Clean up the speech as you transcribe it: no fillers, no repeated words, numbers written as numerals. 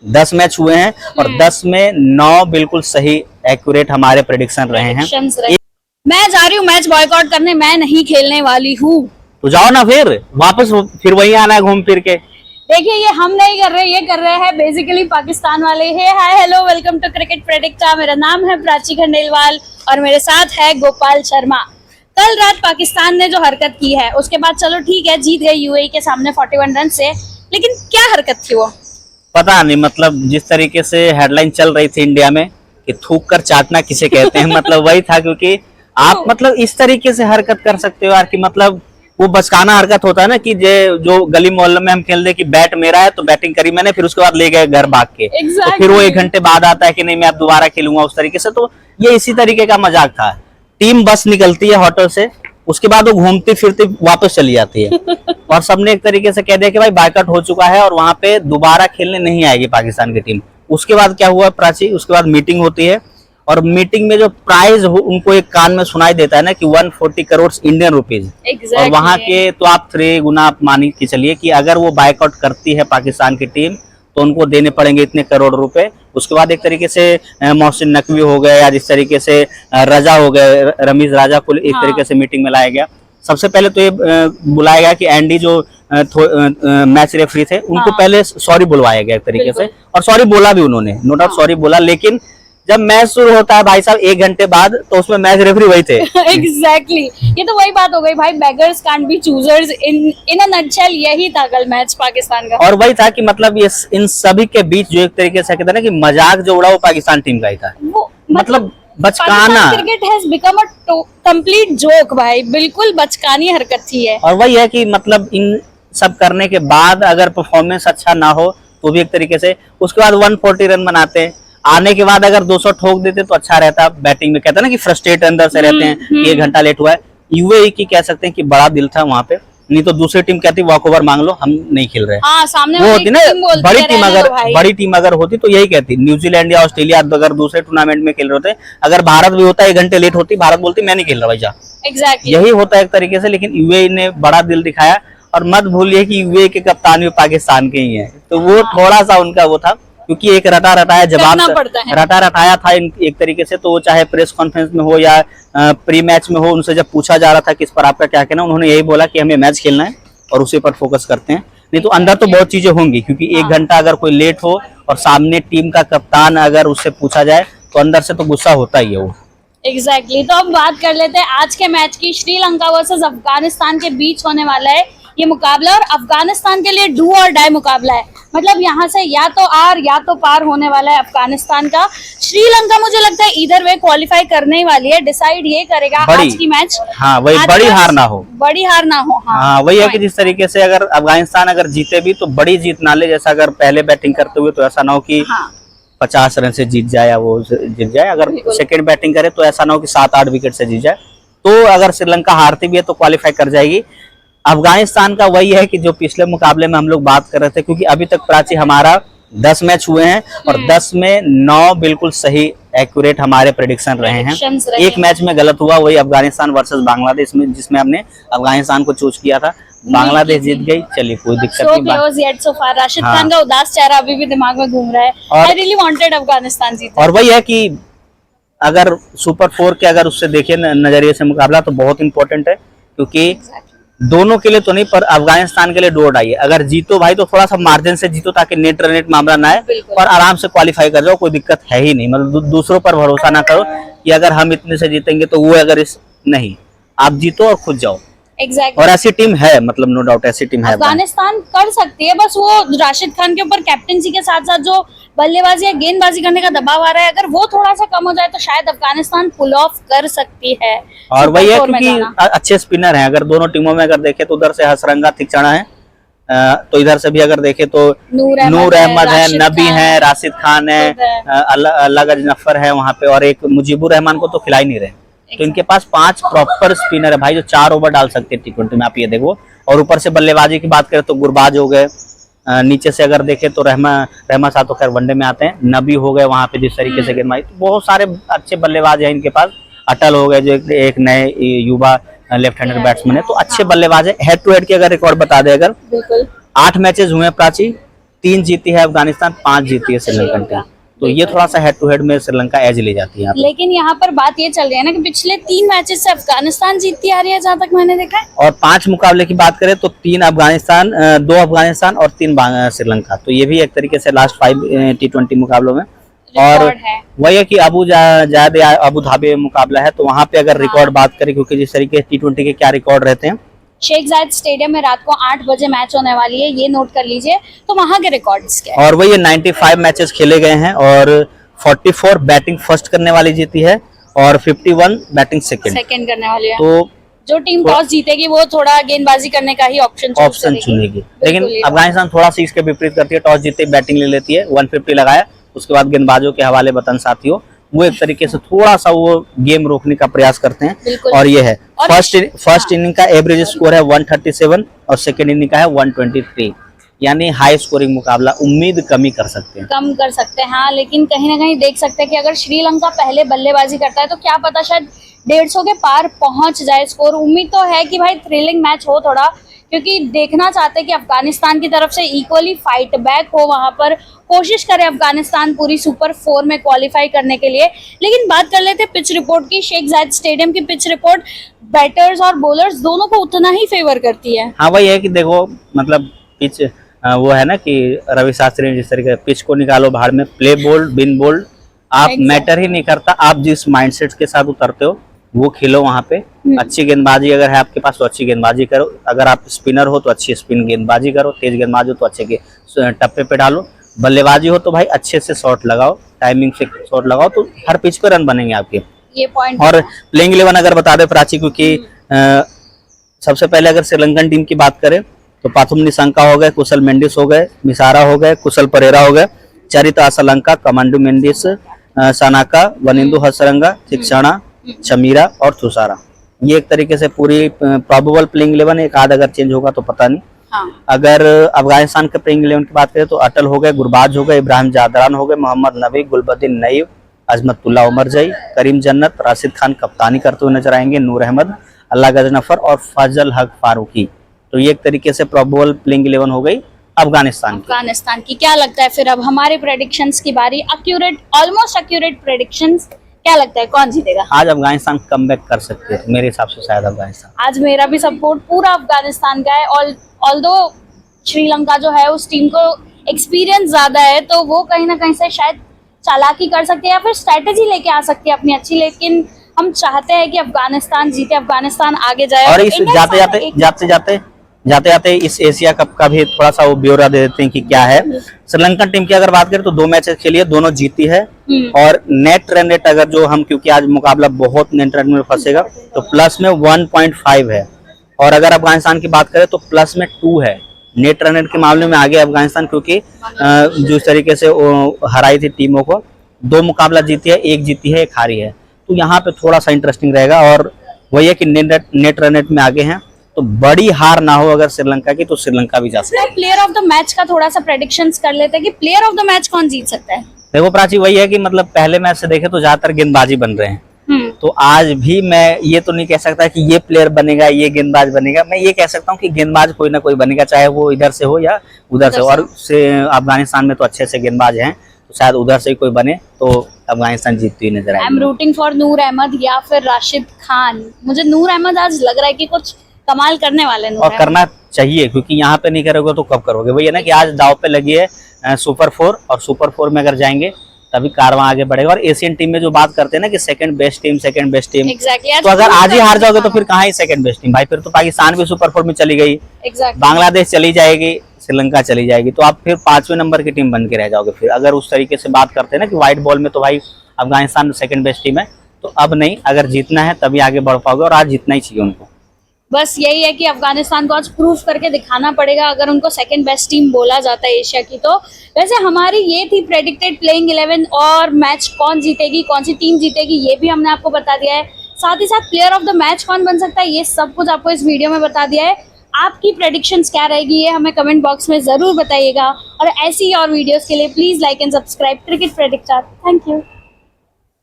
10 match हुए हैं और 10 में 9 बिल्कुल सही एक्यूरेट हमारे प्रेडिक्शन रहे हैं। मैं जा रही हूँ मैच बॉयकॉट करने, मैं नहीं खेलने वाली हूँ। तो जाओ ना फिर वापस, फिर वही आना है घूम फिर के। देखिए ये हम नहीं कर रहे, ये कर रहे हैं बेसिकली पाकिस्तान वाले। Hey hi hello welcome to cricket predictor. मेरा नाम है प्राची खंडेलवाल और मेरे साथ है गोपाल शर्मा। कल रात पाकिस्तान ने जो हरकत की है उसके बाद चलो ठीक है जीत गई यूएई के सामने 41 रन से, लेकिन क्या हरकत थी वो पता नहीं। मतलब जिस तरीके से हेडलाइन चल रही थी इंडिया में कि थूक कर चाटना किसे कहते हैं, मतलब वही था। क्योंकि आप मतलब इस तरीके से हरकत कर सकते हो यार कि मतलब वो बचकाना हरकत होता है ना कि जो गली मोहल्ले में हम खेल दे कि बैट मेरा है तो बैटिंग करी मैंने, फिर उसके बाद ले गए घर भाग के। तो फिर वो 1 घंटे बाद आता है कि नहीं मैं अब दोबारा खेलूंगा उस तरीके से। तो ये इसी तरीके का मजाक था। टीम बस निकलती है होटल से, उसके बाद वो घूमती फिरती वापस चली जाती है और सबने एक तरीके से कह दिया कि भाई बायकॉट हो चुका है और वहां पे दोबारा खेलने नहीं आएगी पाकिस्तान की टीम। उसके बाद क्या हुआ प्राची, उसके बाद मीटिंग होती है और मीटिंग में जो प्राइज उनको एक कान में सुनाई देता है ना कि 140 करोड़ इंडियन रुपीज। और वहां के तो आप 3 गुना आप मान के चलिए कि अगर वो बायकॉट करती है पाकिस्तान की टीम तो उनको देने पड़ेंगे इतने करोड़ रुपए। उसके बाद एक तरीके से मोहसिन नकवी हो गए या जिस तरीके से रजा हो गए, रमीज राजा को एक तरीके से मीटिंग में लाया गया। सबसे पहले तो ये बुलाया गया कि एंडी जो मैच रेफरी थे उनको पहले सॉरी बुलवाया गया एक तरीके से, और सॉरी बोला भी उन्होंने, नो डाउट सॉरी बोला। लेकिन जब मैच शुरू होता है भाई साहब 1 घंटे बाद, तो उसमें मैच रेफरी वही थे। एग्जैक्टली ये तो वही बात हो गई भाई, beggars can't be choosers in a nutshell. यही था कल मैच पाकिस्तान का। और वही था कि मतलब ये इन सभी के बीच जो एक तरीके से कहते हैं ना कि मजाक जो उड़ा वो पाकिस्तान टीम का ही था। वो मतलब बचकाना cricket has become a complete joke भाई, बिल्कुल बचकानी हरकत थी है। और वही है कि मतलब इन सब करने के बाद अगर परफॉर्मेंस अच्छा ना हो तो भी एक तरीके से उसके बाद 140 रन बनाते हैं। आने के बाद अगर 200 ठोक देते तो अच्छा रहता। बैटिंग में कहते हैं ना कि फ्रस्ट्रेट अंदर से रहते हैं कि 1 घंटा लेट हुआ है। यूएई की कह सकते हैं कि बड़ा दिल था वहां पे, नहीं तो दूसरी टीम कहती वॉकओवर मांग लो, हम नहीं खेल रहे। सामने वो होती ना बड़ी टीम अगर होती तो यही कहती। न्यूजीलैंड या ऑस्ट्रेलिया अगर दूसरे टूर्नामेंट में खेल रहे होते, अगर भारत भी होता 1 घंटे लेट होती, भारत बोलती मैं नहीं खेल रहा भाई जा। यही होता है एक तरीके से। लेकिन यूएई ने बड़ा दिल दिखाया और मत भूलिए कि यूएई के कप्तान भी पाकिस्तान के ही है, तो वो थोड़ा सा उनका वो था क्योंकि एक रटा रटाया जवाब रटा रटाया था एक तरीके से। तो चाहे प्रेस कॉन्फ्रेंस में हो या प्री मैच में हो, उनसे जब पूछा जा रहा था कि इस पर आपका क्या कहना, उन्होंने यही बोला कि हमें मैच खेलना है और उसी पर फोकस करते हैं। नहीं तो अंदर तो बहुत चीजें होंगी, क्योंकि 1 घंटा अगर कोई लेट हो और सामने टीम का कप्तान अगर उससे पूछा जाए तो अंदर से तो गुस्सा होता ही है वो। एग्जैक्टली तो अब बात कर लेते हैं आज के मैच की। श्रीलंका वर्सेस अफगानिस्तान के बीच होने वाला है ये मुकाबला और अफगानिस्तान के लिए डू और डाई मुकाबला है। मतलब यहाँ से या तो आर या तो पार होने वाला है अफगानिस्तान का। श्रीलंका मुझे लगता है इधर वे क्वालिफाई करने ही वाली है, डिसाइड ये करेगा आज की मैच। हाँ वही बड़ी हार ना हो, बड़ी हार ना हो। हाँ वही है कि जिस तरीके से अगर अफगानिस्तान अगर जीते भी तो बड़ी जीत ना ले, जैसा अगर पहले बैटिंग करते हुए तो ऐसा ना हो कि 50 रन से जीत जाए या वो जीत जाए। अगर सेकेंड बैटिंग करे तो ऐसा ना हो कि 7-8 विकेट से जीत जाए। तो अगर श्रीलंका हारती भी है तो क्वालिफाई कर जाएगी। अफगानिस्तान का वही है कि जो पिछले मुकाबले में हम लोग बात कर रहे थे, क्योंकि अभी तक प्राची हमारा 10 मैच हुए हैं और 10 में 9 बिल्कुल सही एक्यूरेट हमारे प्रेडिक्शन रहे हैं। एक मैच में गलत हुआ, वही अफगानिस्तान वर्सेस बांग्लादेश में, जिसमें हमने अफगानिस्तान को चूज किया था। बांग्लादेश जीत गई, चलिए कोई दिक्कत नहीं। राशिद खान का उदास चेहरा अभी भी दिमाग में घूम रहा है। आई रियली वांटेड अफगानिस्तान जीते। और वही है कि अगर सुपर 4 के अगर उससे देखे नजरिए से मुकाबला तो बहुत इंपॉर्टेंट है, क्योंकि दोनों के लिए तो नहीं पर अफगानिस्तान के लिए डोर डाई है। अगर जीतो भाई तो थोड़ा सा मार्जिन से जीतो ताकि नेट रन नेट मामला ना है और आराम से क्वालिफाई कर जाओ, कोई दिक्कत है ही नहीं। मतलब दूसरों पर भरोसा ना करो कि अगर हम इतने से जीतेंगे तो वो अगर नहीं, आप जीतो और खुद जाओ। और ऐसी टीम है, मतलब नो डाउट ऐसी टीम है। अफगानिस्तान कर सकती है, बस वो राशिद खान के ऊपर कैप्टनसी के साथ साथ जो बल्लेबाजी या गेंदबाजी करने का दबाव आ रहा है, अगर वो थोड़ा सा कम हो जाए तो शायद अफगानिस्तान पुल ऑफ कर सकती है। और वही है क्योंकि अच्छे स्पिनर हैं। अगर दोनों टीमों में अगर देखे तो उधर से हसरंगा थिकचड़ा है, तो इधर से भी अगर देखे तो नूर अहमद है, नबी है, राशिद खान है, अल्लाह नफर है वहाँ पे, और एक मुजीबुर रहमान को तो खिला ही नहीं रहे। तो इनके पास 5 प्रॉपर स्पिनर है भाई जो 4 ओवर डाल सकते हैं T20 में, आप ये देखो। और ऊपर से बल्लेबाजी की बात करें तो गुरबाज हो गए, नीचे से अगर देखें तो रहमा साहब तो खैर वनडे में आते हैं, नबी हो गए वहाँ पे जिस तरीके से गेंदबाजी, तो बहुत सारे अच्छे बल्लेबाज हैं इनके पास। अटल हो गए जो एक नए युवा लेफ्ट हैंडर बैट्समैन है, तो अच्छे बल्लेबाज है। हेड टू हेड की अगर रिकॉर्ड बता दे, अगर 8 मैचेस हुए प्राची 3 जीती है अफगानिस्तान, 5 जीती है श्रीलंकन टीम। तो ये थोड़ा सा हेड टू हेड में श्रीलंका एज ले जाती है यहाँ पे। लेकिन यहाँ पर बात ये चल रही है ना कि पिछले 3 मैचेस से अफगानिस्तान जीतती आ रही है, जहाँ तक मैंने देखा है। और 5 मुकाबले की बात करें तो 3 अफगानिस्तान, 2 अफगानिस्तान और 3 श्रीलंका। तो ये भी एक तरीके से लास्ट 5 T20 मुकाबलों में। और वही है कि अबू धाबी मुकाबला है, तो वहाँ पे अगर रिकॉर्ड बात करें, क्योंकि जिस तरीके T20 के क्या रिकॉर्ड रहते हैं, शेख जायद स्टेडियम में रात को 8 बजे मैच होने वाली है, ये नोट कर लीजिए। तो वहाँ के रिकॉर्ड्स क्या है? और वही 95 मैचेस खेले गए हैं और 44 बैटिंग फर्स्ट करने वाली जीती है और 51 बैटिंग सेकंड करने वाली है। तो जो टीम टॉस जीतेगी वो थोड़ा गेंदबाजी करने का ही ऑप्शन चुनेगी। लेकिन अफगानिस्तान थोड़ा सा इसके विपरीत करती है, टॉस जीते बैटिंग ले लेती है, 150 लगाया, उसके बाद गेंदबाजों के हवाले वतन साथियों, वो एक तरीके से थोड़ा सा वो गेम रोकने का प्रयास करते हैं। और ये है फर्स्ट इनिंग का एवरेज स्कोर है 137 और सेकंड इनिंग का है 123, यानी हाई स्कोरिंग मुकाबला उम्मीद कम कर सकते हैं। हाँ, लेकिन कहीं ना कहीं देख सकते हैं कि अगर श्रीलंका पहले बल्लेबाजी करता है तो क्या पता शायद 150 के पार पहुंच जाए स्कोर। उम्मीद तो है कि भाई थ्रिलिंग मैच हो थोड़ा, क्योंकि देखना चाहते हैं कि अफगानिस्तान की तरफ से इक्वली फाइट बैक हो, वहां पर कोशिश करे अफगानिस्तान पूरी सुपर 4 में क्वालिफाई करने के लिए। लेकिन बात कर लेते हैं पिच रिपोर्ट की। शेख जायद स्टेडियम की पिच रिपोर्ट बैटर्स और बॉलर्स दोनों को उतना ही फेवर करती है। हाँ, वही है कि देखो मतलब पिच वो है ना कि रवि शास्त्री ने जिस तरीके पिच को निकालो बाहर में, प्ले बोल्ड बिन बोल्ड आप मैटर ही नहीं करता, आप जिस माइंडसेट के साथ उतरते हो वो खेलो वहाँ पे। अच्छी गेंदबाजी अगर है आपके पास तो अच्छी गेंदबाजी करो, अगर आप स्पिनर हो तो अच्छी स्पिन गेंदबाजी करो, तेज गेंदबाजी हो तो अच्छे के टप्पे पे डालो, बल्लेबाजी हो तो भाई अच्छे से शॉट लगाओ, टाइमिंग से शॉट लगाओ, तो हर पिच पे रन बनेंगे आपके। ये पॉइंट। और प्लेइंग 11 अगर बता दे प्राची, क्योंकि सबसे पहले अगर श्रीलंकन टीम की बात करें तो पाथुम निशंका हो गए, कुशल मेंडिस हो गए, मिसारा हो गए, कुशल परेरा हो गए, चरित असलंका, कमांडो मेंडिस, सनाका, वनिंदु हसरंगा, शिक्षणा, चमीरा और थुसारा। ये एक तरीके से पूरी प्रोबेबल प्लेइंग 11, एक आध अगर चेंज होगा तो पता नहीं। हाँ। अगर अफगानिस्तान के प्लेइंग 11 की बात करें तो अटल हो गए, गुरबाज हो गए, इब्राहिम जादरान हो गए, मोहम्मद नबी, गुलबदीन नईब, अजमतुल्ला उमर जई, करीम जन्नत, राशिद खान कप्तानी करते हुए नजर आएंगे, नूर अहमद, अल्लाह गजनफर और फजल हक फारूकी। तो ये एक तरीके से प्रोबेबल प्लेइंग 11 हो गई अफगानिस्तान की। क्या लगता है फिर अब हमारे प्रेडिक्शंस की बारी, एक्यूरेट ऑलमोस्ट एक्यूरेट प्रेडिक्शंस, क्या लगता है कौन जीतेगा? आज अफगानिस्तान कमबैक कर सकते हैं मेरे हिसाब से, शायद अफगानिस्तान। आज मेरा भी सपोर्ट पूरा अफगानिस्तान का है। ऑल्दो श्रीलंका जो है उस टीम को एक्सपीरियंस ज्यादा है, तो वो कहीं ना कहीं से शायद चालाकी कर सकते हैं या फिर स्ट्रेटेजी लेके आ सकती है अपनी अच्छी, लेकिन हम चाहते हैं कि अफगानिस्तान जीते, अफगानिस्तान आगे जाए। और इस जाते जाते इस एशिया कप का भी थोड़ा सा वो ब्यौरा दे देते हैं कि क्या है। श्रीलंकन टीम की अगर बात करें तो 2 मैचेस खेली है, दोनों जीती है। और नेट रन रेट अगर जो हम, क्योंकि आज मुकाबला बहुत नेट रन में फंसेगा, तो प्लस में 1.5 है। और अगर अफगानिस्तान की बात करें तो प्लस में 2 है। नेट रन रेट के मामले में आगे अफगानिस्तान, क्योंकि जिस तरीके से हराई थी टीमों को, 2 मुकाबला जीती है, 1 जीती है, 1 हारी है। तो यहाँ पे थोड़ा सा इंटरेस्टिंग रहेगा। और वही है कि नेट रन रेट में आगे हैं, तो बड़ी हार ना हो अगर श्रीलंका की, तो श्रीलंका भी जा सकती है। प्लेयर ऑफ द मैच का थोड़ा सा प्रेडिक्शंस कर लेते हैं कि प्लेयर ऑफ द मैच कौन जीत सकता है। देखो प्राची, वही है कि मतलब पहले मैच से देखे तो ज्यादातर गेंदबाजी बन रहे हैं, तो आज भी मैं ये तो नहीं कह सकता कि ये प्लेयर बनेगा, ये गेंदबाज बनेगा। मैं ये कह सकता हूँ कि गेंदबाज कोई ना कोई बनेगा, चाहे वो इधर से हो या उधर से। और अफगानिस्तान में तो अच्छे से गेंदबाज हैं, तो शायद उधर से ही कोई बने तो अफगानिस्तान जीतती हुई नजर आएगी। आई एम रूटिंग फॉर नूर अहमद या फिर राशिद खान। मुझे नूर अहमद आज लग रहा है कि कुछ कमाल करने वाले, और करना चाहिए, क्योंकि यहाँ पे नहीं करोगे तो कब करोगे। वही है ना कि आज दाव पे लगी है सुपर 4, और सुपर 4 में अगर जाएंगे तभी कारवां आगे बढ़ेगा। और एशियन टीम में जो बात करते हैं ना कि सेकंड बेस्ट टीम, तो अगर आज ही हार जाओगे तो फिर कहाँ ही सेकंड बेस्ट टीम भाई, फिर तो पाकिस्तान भी सुपर 4 में चली गई, बांग्लादेश चली जाएगी, श्रीलंका चली जाएगी, तो आप फिर 5वें नंबर की टीम बन के रह जाओगे। फिर अगर उस तरीके से बात करते हैं ना कि व्हाइट बॉल में, तो भाई अफगानिस्तान सेकंड बेस्ट टीम है। तो अब नहीं, अगर जीतना है तभी आगे बढ़ पाओगे, और आज जीतना ही चाहिए उनको। बस यही है कि अफगानिस्तान को आज प्रूफ करके दिखाना पड़ेगा अगर उनको सेकंड बेस्ट टीम बोला जाता है एशिया की। तो वैसे हमारी ये थी प्रेडिक्टेड प्लेइंग 11, और मैच कौन जीतेगी, कौन सी टीम जीतेगी, ये भी हमने आपको बता दिया है। साथ ही साथ प्लेयर ऑफ द मैच कौन बन सकता है, ये सब कुछ आपको इस वीडियो में बता दिया है। आपकी प्रेडिक्शंस क्या रहेगी ये हमें कमेंट बॉक्स में जरूर बताइएगा, और ऐसी और वीडियोस के लिए please like and subscribe cricket predictor. Thank you.